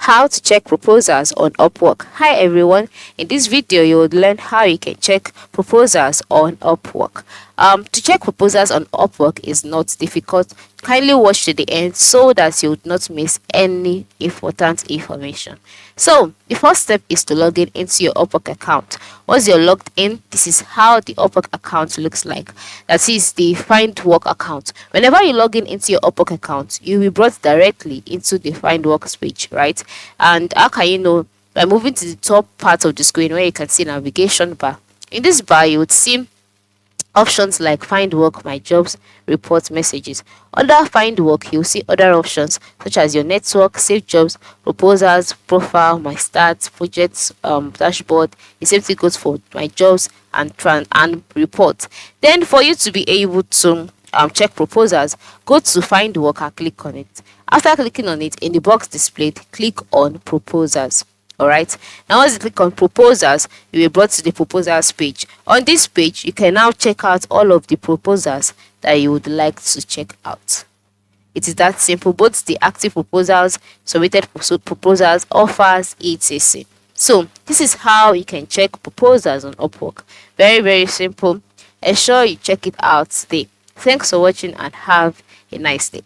How to check proposals on Upwork. Hi everyone, in this video you will learn how you can check proposals on Upwork. To check proposals on Upwork is not difficult. Kindly watch to the end so that you would not miss any important information. So the first step is to log in into your Upwork account. Once you're logged in, this is how the Upwork account looks like. That is the Find Work account. Whenever you log in into your Upwork account, you'll be brought directly into the Find Work page, right? And how can you know? By moving to the top part of the screen where you can see navigation bar. In this bar, you would see options like Find Work, My Jobs, Report, Messages. Under Find Work, you'll see other options such as your network, Save Jobs, Proposals, Profile, My Stats, Projects, Dashboard. The same thing goes for My Jobs and Report. Then for you to be able to check proposals, go to Find Work and click on it. After clicking on it, in the box displayed, click on Proposals. Alright, now once you click on proposals, you will be brought to the proposals page. On this page, you can now check out all of the proposals that you would like to check out. It is that simple, both the active proposals, submitted proposals, offers, etc. So this is how you can check proposals on Upwork. Very simple. Ensure you check it out today. Thanks for watching and have a nice day.